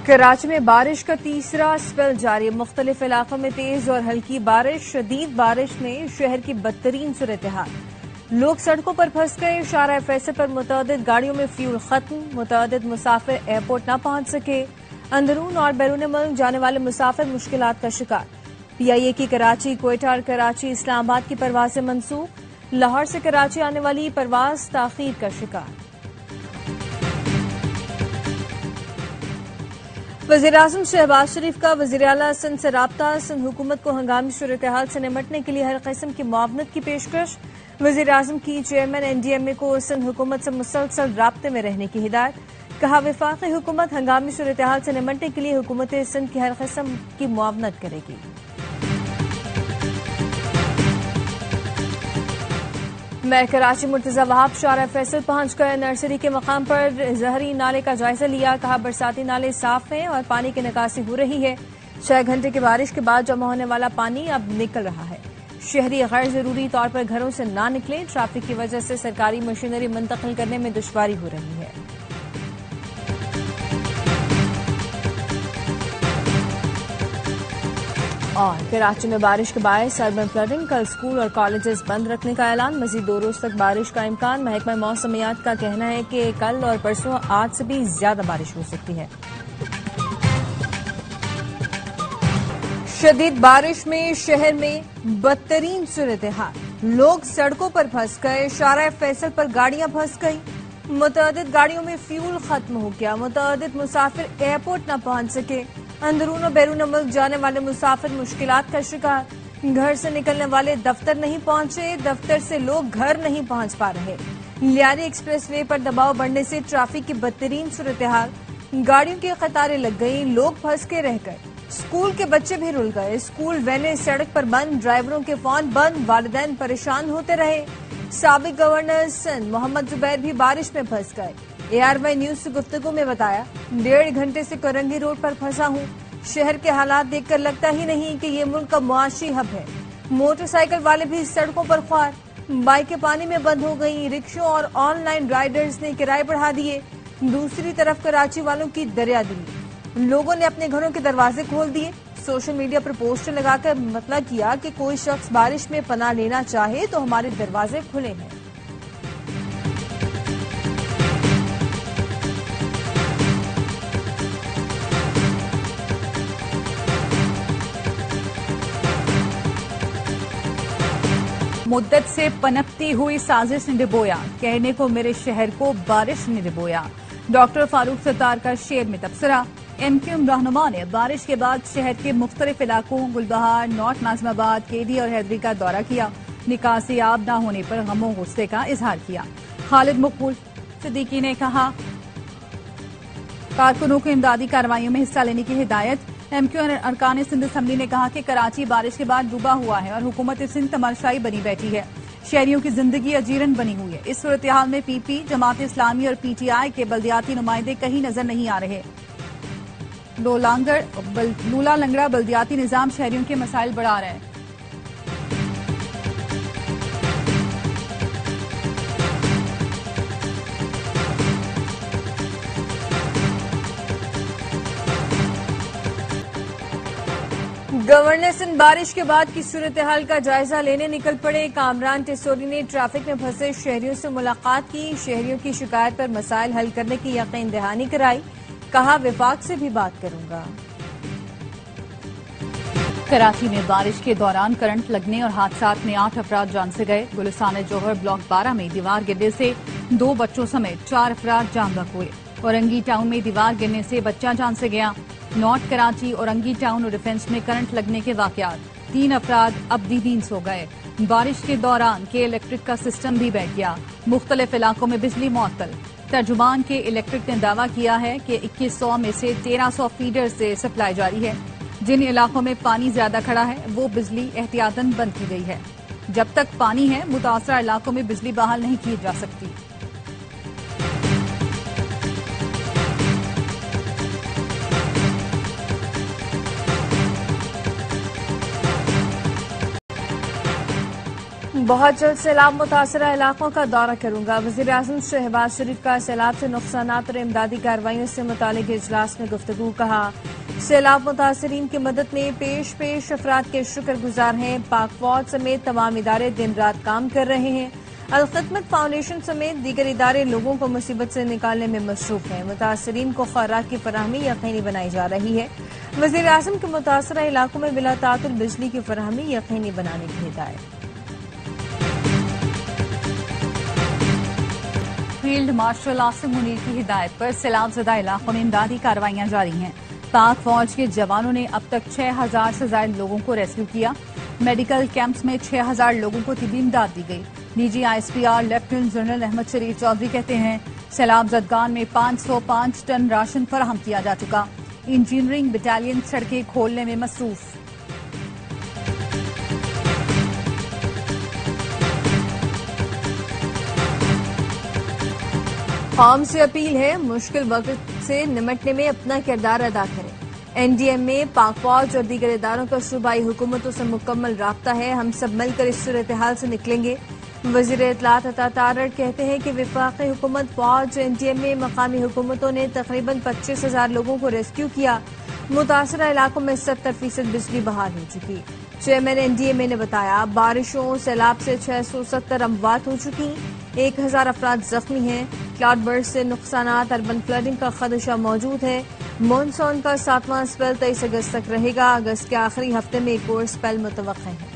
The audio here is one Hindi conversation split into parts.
कराची में बारिश का तीसरा स्पेल जारी। मुख्तलिफ इलाकों में तेज और हल्की बारिश। शदीद बारिश में शहर की बदतरीन सूरत-ए-हाल। लोग सड़कों पर फंस गए। शारा फैसल पर मुतअद्दिद गाड़ियों में फ्यूल खत्म। मुतअद्दिद मुसाफिर एयरपोर्ट न पहुंच सके। अंदरून और बैरून मुल्क जाने वाले मुसाफिर मुश्किलात का शिकार। PIA की कराची, क्वेटा और कराची इस्लामाबाद की परवाजें मंसूख। लाहौर से कराची आने वाली परवाज ताखीर का शिकार। वज़ीर-ए-आज़म शहबाज शरीफ का वज़ीर-ए-आला सिंध से राब्ता। सिंध हुकूमत को हंगामी सूरत-ए-हाल से निमटने के लिए हर किस्म की मुआवनत की पेशकश। वज़ीर-ए-आज़म की चेयरमैन NDMA को सिंध हुकूमत से मुसलसल राब्ते में रहने की हिदायत। कहा, वफाकी हुकूमत हंगामी सूरत-ए-हाल से निमटने के लिए हुकूमत सिंध की हर किस्म की मुआवनत करेगी। मैं कराची मुर्तजा वहाब शारा फैसल पहुंच कर नर्सरी के मकाम पर जहरी नाले का जायजा लिया। कहा, बरसाती नाले साफ हैं और पानी की निकासी हो रही है। 6 घंटे की बारिश के बाद जमा होने वाला पानी अब निकल रहा है। शहरी गैर जरूरी तौर पर घरों से ना निकले। ट्रैफिक की वजह से सरकारी मशीनरी मुंतकिल करने में दुश्वारी हो रही है। और कराची में बारिश के बायस अर्बन फ्लडिंग। कल स्कूल और कॉलेजेस बंद रखने का ऐलान। मजीद 2 रोज तक बारिश का इम्कान। महकमा मौसमियात का कहना है कि कल और परसों आज से भी ज्यादा बारिश हो सकती है। शदीद बारिश में शहर में बदतरीन सूरत-ए-हाल। लोग सड़कों पर फंस गए। शारा फैसल पर गाड़ियां फंस गई। मुतअद्दिद गाड़ियों में फ्यूल खत्म हो गया। मुतअद्दिद मुसाफिर एयरपोर्ट न पहुंच सके। अंदरून और बैरून मुल्क जाने वाले मुसाफिर मुश्किलात का शिकार। घर से निकलने वाले दफ्तर नहीं पहुंचे। दफ्तर से लोग घर नहीं पहुंच पा रहे। लियारी एक्सप्रेसवे पर दबाव बढ़ने से ट्रैफिक की बदतरीन सूरत-ए-हाल। गाड़ियों की कतारें लग गई। लोग फंस के रह गए। स्कूल के बच्चे भी रुल गए। स्कूल वैनें सड़क पर बंद। ड्राइवरों के फोन बंद। वालिदैन परेशान होते रहे। साबिक गवर्नर सिंध मोहम्मद जुबैर भी बारिश में फंस गए। ARY न्यूज से गुफ्तगू में बताया, 1.5 घंटे से करंगी रोड पर फंसा हूँ। शहर के हालात देखकर लगता ही नहीं कि ये मुल्क का मुआशी हब है। मोटरसाइकिल वाले भी सड़कों पर ख्वार। बाइकें पानी में बंद हो गई। रिक्शों और ऑनलाइन राइडर्स ने किराए बढ़ा दिए। दूसरी तरफ कराची वालों की दरियादिली। लोगों ने अपने घरों के दरवाजे खोल दिए। सोशल मीडिया पर पोस्टर लगाकर मतलब किया कि कोई शख्स बारिश में पनाह लेना चाहे तो हमारे दरवाजे खुले हैं। मुद्दत से पनपती हुई साजिश ने डिबोया। कहने को मेरे शहर को बारिश ने डिबोया। डॉक्टर फारूक सत्तार का शेर में तबसरा। MQM रहनुमा ने बारिश के बाद शहर के मुख्तलिफ इलाकों गुलबहार, नॉर्थ नाजिमाबाद, KD और हैदरी का दौरा किया। निकासी आब न होने पर गमो गुस्से का इजहार किया। खालिद मकबूल सिद्दीकी ने कहा, कारकुनों को इमदादी कार्रवाइयों में हिस्सा लेने की हिदायत। MQM अरकान सिंध असम्बली ने कहा कि कराची बारिश के बाद डूबा हुआ है और हुकूमत सिंध तमाशाई बनी बैठी है। शहरियों की जिंदगी अजीरन बनी हुई है। इस सूरत-ए-हाल में PP, जमात इस्लामी और PTI के बल्दियाती नुमाइंदे कहीं नजर नहीं आ रहे। लूला लंगड़ा बल्दियाती निजाम शहरियों के मसाइल बढ़ा रहे हैं। गवर्नर सिंध बारिश के बाद की सूरत-ए-हाल का जायजा लेने निकल पड़े। कामरान टिसोरी ने ट्रैफिक में फंसे शहरियों से मुलाकात की। शहरियों की शिकायत पर मसाइल हल करने की यकीन दहानी कराई। कहा, विफाक से भी बात करूंगा। कराची में बारिश के दौरान करंट लगने और हादसात में 8 अफराद जान से गए। गुलिस्तान जौहर ब्लॉक 12 में दीवार गिरने से 2 बच्चों समेत 4 अफराद जान बहक हुए। औरंगी टाउन में दीवार गिरने से बच्चा जान से गया। नॉर्थ कराची, औरंगी टाउन और डिफेंस में करंट लगने के वाकयात। 3 अफराद अब्दीदीन सो गए। बारिश के दौरान के इलेक्ट्रिक का सिस्टम भी बैठ गया। मुख्तलिफ इलाकों में बिजली मुअत्तल। तर्जुमान के इलेक्ट्रिक ने दावा किया है कि 2100 में से 1300 फीडर से सप्लाई जारी है। जिन इलाकों में पानी ज्यादा खड़ा है वो बिजली एहतियातन बंद की गई है। जब तक पानी है मुतासरा इलाकों में बिजली बहाल नहीं की जा सकती। बहुत जल्द सैलाब मुतासरा इलाकों का दौरा करूंगा। वज़ीर-ए-आज़म शहबाज शरीफ का सैलाब से नुकसानात और इमदादी कार्रवाइयों से मुतालिक इजलास में गुफ्तगू। कहा, सैलाब मुतासरीन की मदद में पेश अफराद के शुक्रगुजार हैं। पाक फौज समेत तमाम इदारे दिन रात काम कर रहे हैं। अल-खिदमत फाउंडेशन समेत दीगर इदारे लोगों को मुसीबत से निकालने में मसरूफ हैं। मुतासरीन को खुराक की फराहमी यकीनी बनाई जा रही है। वज़ीर-ए-आज़म के मुतासरा इलाकों में बिला तातुल बिजली की फराहमी यकीनी बनाने की हिदायत। फील्ड मार्शल आसिम मुनीर की हिदायत पर सैलाबज़दा इलाकों में इमदादी कार्रवाइयां जारी हैं। पाक फौज के जवानों ने अब तक 6000 से ज्यादा लोगों को रेस्क्यू किया। मेडिकल कैंप्स में 6000 लोगों को तिबी इमदाद दी गई। DG ISPR lieutenant general Ahmed Sharif Chaudhry कहते हैं, सैलाब जदगान में 505 टन राशन फराहम किया जा चुका। इंजीनियरिंग बटालियन सड़कें खोलने में मसरूफ। कौम से अपील है, मुश्किल वक्त से निमटने में अपना किरदार अदा करें। NDM में पाक फौज और दीगर इदारों का सूबाई हुकूमतों से मुकम्मल राब्ता है। हम सब मिलकर इस सूरत हाल से निकलेंगे। वज़ीर इत्तलात अता तारड़ कहते हैं कि वफाकी हुकूमत, फौज, NDM में मकामी हुकूमतों ने तकरीबन 25,000 लोगों को रेस्क्यू किया। मुतासरा इलाकों में 70% बिजली बहाल हो चुकी। चेयरमैन NDMA ने बताया, बारिशों सैलाब से 670 अमवात हो चुकी। 1000 अफराद जख्मी हैं। क्लाउड बर्स्ट से नुकसानात, अर्बन फ्लडिंग का खदशा मौजूद है। मॉनसून का 7वां स्पेल 23 अगस्त तक रहेगा। अगस्त के आखिरी हफ्ते में एक और स्पेल मुतवक्किल है।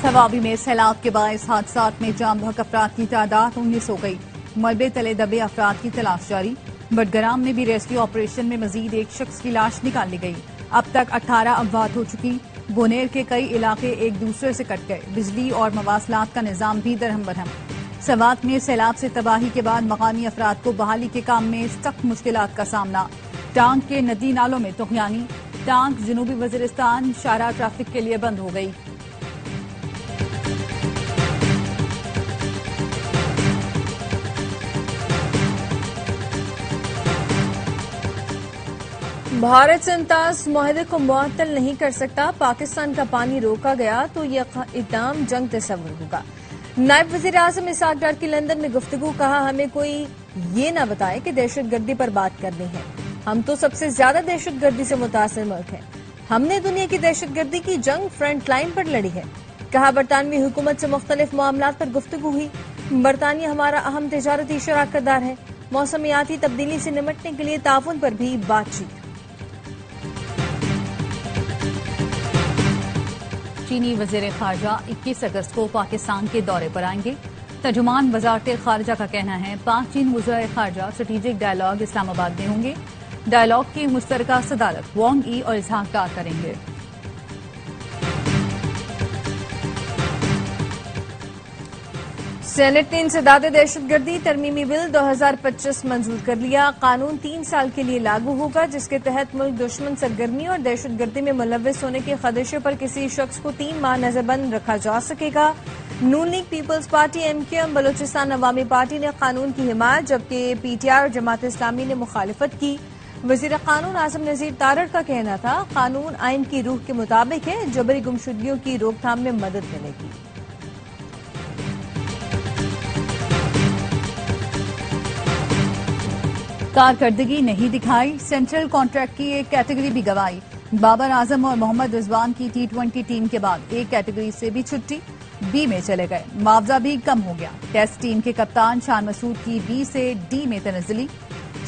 सवाबी में सैलाब के बायस हादसात में जाम बहक अफराद की तादाद 19 हो गई। मलबे तले दबे अफराद की तलाश जारी। बडगराम में भी रेस्क्यू ऑपरेशन में मजीद एक शख्स की लाश निकाली गई। अब तक 18 अमवात हो चुकी। बोनेर के कई इलाके एक दूसरे से कट गए। बिजली और मवासलात का निजाम भी दरहम बरहम। सवात में सैलाब से तबाही के बाद मकामी अफराद को बहाली के काम में सख्त मुश्किलात का सामना। टांग के नदी नालों में तुगयानी। टांग जनूबी वजीरिस्तान शारा ट्रैफिक के लिए बंद हो गई। भारत से इंताज मुआहदे को मुअत्तल नहीं कर सकता। पाकिस्तान का पानी रोका गया तो यह इक़दाम जंग तस्वुर होगा। नायब वज़ीर-ए-आज़म इसहाक डार की लंदन में गुफ्तगू। कहा, हमें कोई ये न बताए कि दहशतगर्दी पर बात करनी है। हम तो सबसे ज्यादा दहशतगर्दी से मुतासिर मुल्क हैं। हमने दुनिया की दहशतगर्दी की जंग फ्रंट लाइन पर लड़ी है। कहा, बरतानवी हुकूमत से मुख्तलिफ मामलात पर गुफ्तगू हुई। बरतानिया हमारा अहम तिजारती शराकतदार है। मौसमियाती तब्दीली से निमटने के लिए ताउन पर भी बातचीत। चीनी वज़ीर खारजा 21 अगस्त को पाकिस्तान के दौरे पर आएंगे। तर्जुमान वज़ारत खारजा का कहना है, पाक चीन वज़ीर खारजा स्ट्रेटेजिक डायलॉग इस्लामाबाद में होंगे। डायलॉग की मुश्तरका सदारत वांग यी और इसहाक डार करेंगे। सेनेट ने इंसदाद दहशतगर्दी तरमीमी बिल 2025 मंजूर कर लिया। कानून 3 साल के लिए लागू होगा, जिसके तहत मुल्क दुश्मन सरगर्मी और दहशतगर्दी में मुलव्वस होने के खदशे पर किसी शख्स को 3 माह नजरबंद रखा जा सकेगा। Noon league, peoples party, MKM, Balochistan Awami party ने कानून की हिमायत, जबकि PTI और जमात इस्लामी ने मुखालिफत की। वजीर कानून आजम नजीर तारड़ का कहना था, कानून आइन की रूह के मुताबिक है। जबरी गुमशुदगियों की रोकथाम में मदद मिलेगी। कारकर्दगी नहीं दिखाई, सेंट्रल कॉन्ट्रैक्ट की एक कैटेगरी भी गवाई। बाबर आजम और मोहम्मद रिजवान की T20 टीम के बाद एक कैटेगरी से भी छुट्टी, B में चले गए। मुआवजा भी कम हो गया। टेस्ट टीम के कप्तान शान मसूद की B से D में तनज़्ज़ुली।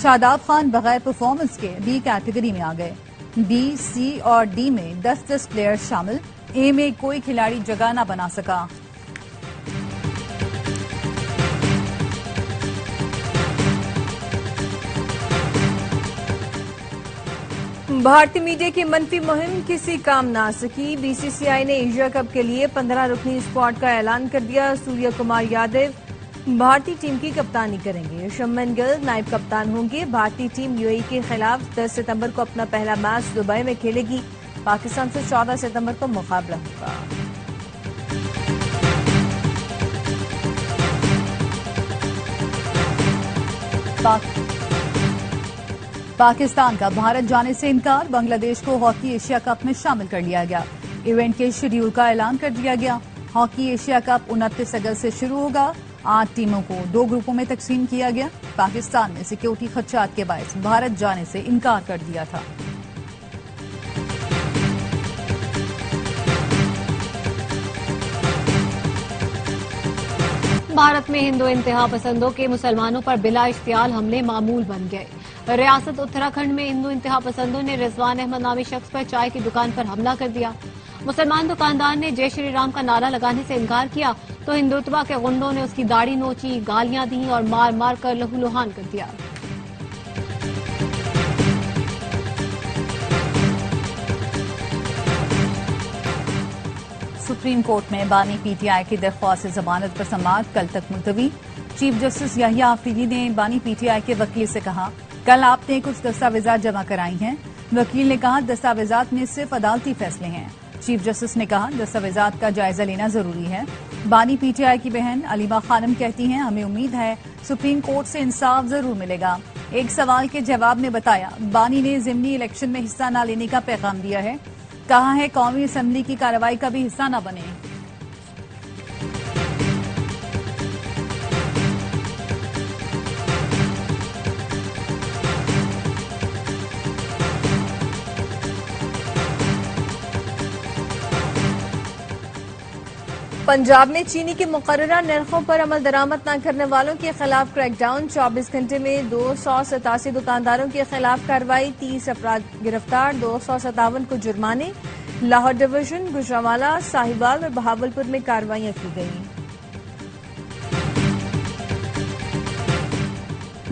शादाब खान बगैर परफॉर्मेंस के B कैटेगरी में आ गए। B, C और D में 10-10 प्लेयर शामिल। A में कोई खिलाड़ी जगह न बना सका। भारतीय मीडिया की मनफी मुहिम किसी काम ना आ सकी। BCCI ने एशिया कप के लिए 15 रुकनी स्क्वाड का ऐलान कर दिया। सूर्य कुमार यादव भारतीय टीम की कप्तानी करेंगे। शुभमन गिल नायब कप्तान होंगे। भारतीय टीम UAE के खिलाफ 10 सितंबर को अपना पहला मैच दुबई में खेलेगी। पाकिस्तान से 14 सितंबर को मुकाबला होगा। पाकिस्तान का भारत जाने से इनकार, बांग्लादेश को हॉकी एशिया कप में शामिल कर लिया गया। इवेंट के शेड्यूल का ऐलान कर दिया गया। हॉकी एशिया कप 29 अगस्त से शुरू होगा। 8 टीमों को 2 ग्रुपों में तकसीम किया गया। पाकिस्तान ने सिक्योरिटी खदशात के बायस भारत जाने से इनकार कर दिया था। भारत में हिंदू इंतहा पसंदों के मुसलमानों पर बिला इश्तियाल हमले मामूल बन गए। रियासत उत्तराखंड में हिंदू इंतहा पसंदों ने रिजवान अहमद नामी शख्स पर चाय की दुकान पर हमला कर दिया। मुसलमान दुकानदार ने जय श्री राम का नारा लगाने से इनकार किया तो हिंदुत्वा के गुंडों ने उसकी दाढ़ी नोची, गालियां दी और मार मार कर लहूलुहान कर दिया। सुप्रीम कोर्ट में बानी पीटीआई की दरख्वास्त जमानत पर समाअत कल तक मुलतवी। चीफ जस्टिस याहिया आफरीदी ने बानी पीटीआई के वकील से कहा, कल आपने कुछ दस्तावेजात जमा कराई हैं। वकील ने कहा, दस्तावेजात में सिर्फ अदालती फैसले हैं। चीफ जस्टिस ने कहा, दस्तावेजात का जायजा लेना जरूरी है। बानी पीटीआई की बहन अलीमा खानम कहती हैं, हमें उम्मीद है सुप्रीम कोर्ट से इंसाफ जरूर मिलेगा। एक सवाल के जवाब में बताया, बानी ने जिमनी इलेक्शन में हिस्सा न लेने का पैगाम दिया है। कहा है, कौमी असेंबली की कार्रवाई का भी हिस्सा न बने। पंजाब में चीनी के मुकर्ररा निर्खों पर अमल दरामद न करने वालों के खिलाफ क्रैकडाउन। 24 घंटे में 287 दुकानदारों के खिलाफ कार्रवाई। 30 अफराद गिरफ्तार, 257 को जुर्माने। लाहौर डिवीजन, गुजरांवाला, साहिवाल और बहावलपुर में कार्रवाइयां की गई।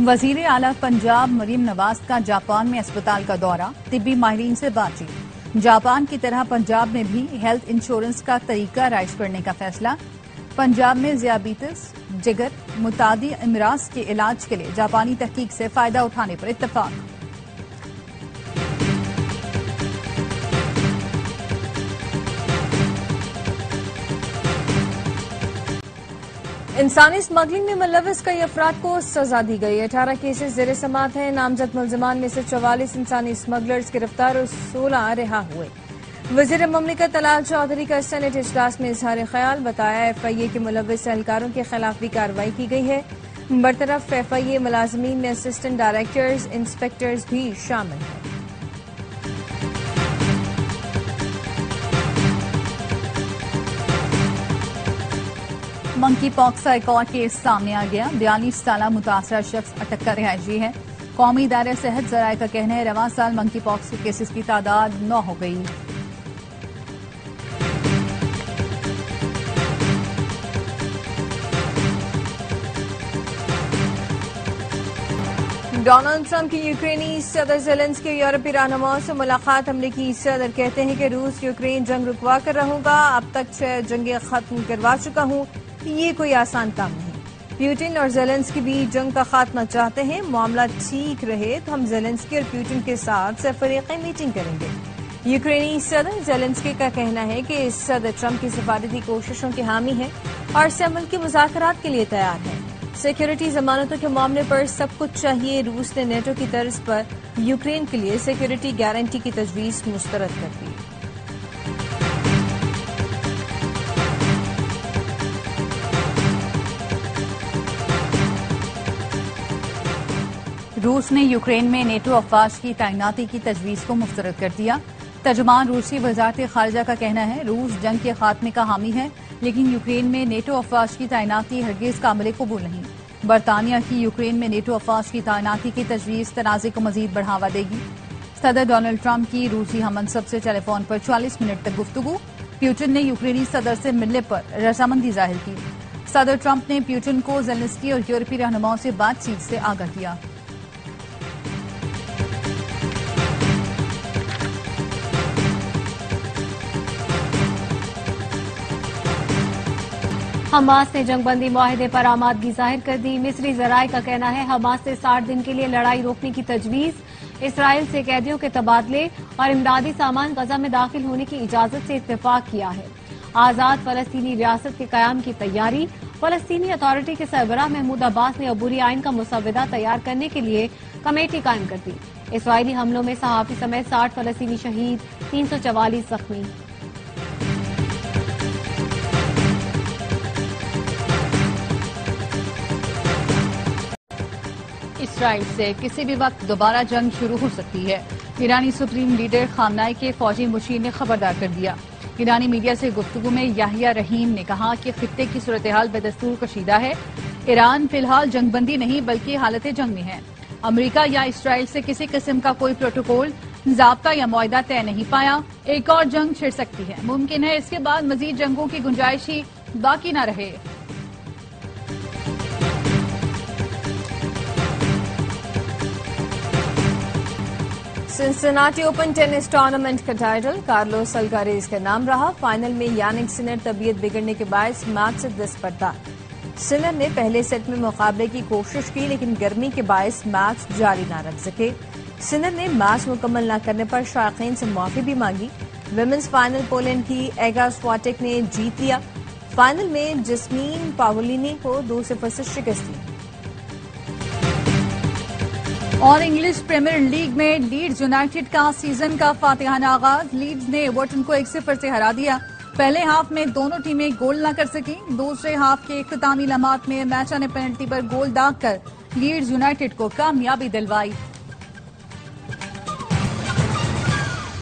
वजीर आला पंजाब मरीम नवाज का जापान में अस्पताल का दौरा, तिब्बी माहिरीन से बातचीत। जापान की तरह पंजाब में भी हेल्थ इंश्योरेंस का तरीका राइज करने का फैसला। पंजाब में ज़ियाबीतिस, जिगर, मुतादी अमराज के इलाज के लिए जापानी तहकीक से फायदा उठाने पर इत्तफाक। इंसानी स्मगलिंग में मुलविस कई अफराद को सजा दी गई। 18 केसेस ज़ेर समाअत हैं। नामजद मुलजमान में से 44 इंसानी स्मगलर्स गिरफ्तार और 16 रिहा हुए। वजीर ममलिकत तलाल चौधरी का सेनेट इजलास में इजहार ख्याल, बताया एफआईए के मुलविस एहलकारों के खिलाफ भी कार्रवाई की गई है। बरतरफ एफआईए मुलाजमीन में असिस्टेंट डायरेक्टर्स, इंस्पेक्टर्स भी शामिल हैं। मंकी पॉक्स का एक और केस सामने आ गया। 42 साल मुतासरा शख्स अटक कर रिहायशी है। कौमी इदारे सेहत जराये का कहना है, रवां साल मंकी पॉक्स के केसेस की तादाद 9 हो गई। डोनाल्ड ट्रंप की यूक्रेनी सदर ज़ेलेंस्की यूरोपीय रहनुमाओं से मुलाकात। हमले की सदर कहते हैं कि रूस यूक्रेन जंग रुकवा कर रहूंगा। अब तक 6 जंगें खत्म करवा चुका हूं। ये कोई आसान काम नहीं। प्यूटिन और ज़ेलेंस्की भी जंग का खात्मा चाहते हैं। मामला ठीक रहे तो हम ज़ेलेंस्की और प्यूटिन के साथ सफरीकी मीटिंग करेंगे। यूक्रेनी सदर ज़ेलेंस्की का कहना है कि सदर ट्रंप की सफारती कोशिशों के हामी है और अमल के मुज़ाकरात के लिए तैयार है। सिक्योरिटी जमानतों के मामले पर सब कुछ चाहिए। रूस ने नेटो की तर्ज पर यूक्रेन के लिए सिक्योरिटी गारंटी की तजवीज मुस्तरद कर दी। रूस ने यूक्रेन में नेटो अफवाज की तैनाती की तजवीज को मुस्तरद कर दिया। तर्जुमान रूसी वजारत खारजा का कहना है, रूस जंग के खात्मे का हामी है, लेकिन यूक्रेन में नेटो अफवाज की तैनाती हरगिज काबिल कबूल नहीं। बरतानिया की यूक्रेन में नेटो अफवाज की तैनाती की तजवीज तनाज़े को मजीद बढ़ावा देगी। सदर डोनाल्ड ट्रंप की रूसी हममनसब से टेलीफोन पर 40 मिनट तक गुफ्तगू। प्यूटिन ने यूक्रेनी सदर से मिलने पर रजामंदी जाहिर की। सदर ट्रंप ने प्यूटिन को ज़ेलेंस्की और यूरोपीय रहनुमाओं से बातचीत से आगाह किया। हमास ने जंगबंदी मुआहिदे पर आमादगी जाहिर कर दी। मिस्री जराये का कहना है, हमास से 60 दिन के लिए लड़ाई रोकने की तजवीज, इसराइल से कैदियों के तबादले और इमदादी सामान गजा में दाखिल होने की इजाजत से इत्तेफाक किया है। आजाद फलस्तीनी रियासत के कयाम की तैयारी। फलस्तीनी अथॉरिटी के सरबराह महमूद अब्बास ने अबूरी आइन का मुसवदा तैयार करने के लिए कमेटी कायम कर दी। इसराइली हमलों में सहाफी समेत 60 फलस्तीनी शहीद, 344 जख्मी। इसराइल से किसी भी वक्त दोबारा जंग शुरू हो सकती है। ईरानी सुप्रीम लीडर खामनाई के फौजी मुशीर ने खबरदार कर दिया। ईरानी मीडिया से गुफ्तगू में याहिया रहीम ने कहा कि खित्ते की सूरत हाल बेदस्तूर कशीदा है। ईरान फिलहाल जंगबंदी नहीं बल्कि हालत जंग में है। अमेरिका या इसराइल से किसी किस्म का कोई प्रोटोकॉल, ज़ाब्ता या मुआहदा तय नहीं पाया। एक और जंग छिड़ सकती है। मुमकिन है इसके बाद मजीद जंगों की गुंजाइश ही बाकी न रहे। सिंसिनाटी ओपन टेनिस टूर्नामेंट का टाइटल कार्लोस अल्कारेज का नाम रहा। फाइनल में यानिक सिनर तबीयत बिगड़ने के बायस मैच से दस्तबरदार। सिनर ने पहले सेट में मुकाबले की कोशिश की लेकिन गर्मी के बायस मैच जारी न रख सके। सिनर ने मैच मुकम्मल न करने पर शायकीन से माफी भी मांगी। विमेंस फाइनल पोलैंड की एगा स्वाटेक ने जीत लिया। फाइनल में जस्मीन पावोलिनी को 2-0 से शिकस्त दी। और इंग्लिश प्रीमियर लीग में लीड्स यूनाइटेड का सीजन का फातिहाना आगाज। लीड्स ने एवर्टन को 1-0 से हरा दिया। पहले हाफ में दोनों टीमें गोल न कर सकी। दूसरे हाफ के इख्तितामी लम्हात में मैचा ने पेनल्टी पर गोल दागकर लीड्स यूनाइटेड को कामयाबी दिलवाई।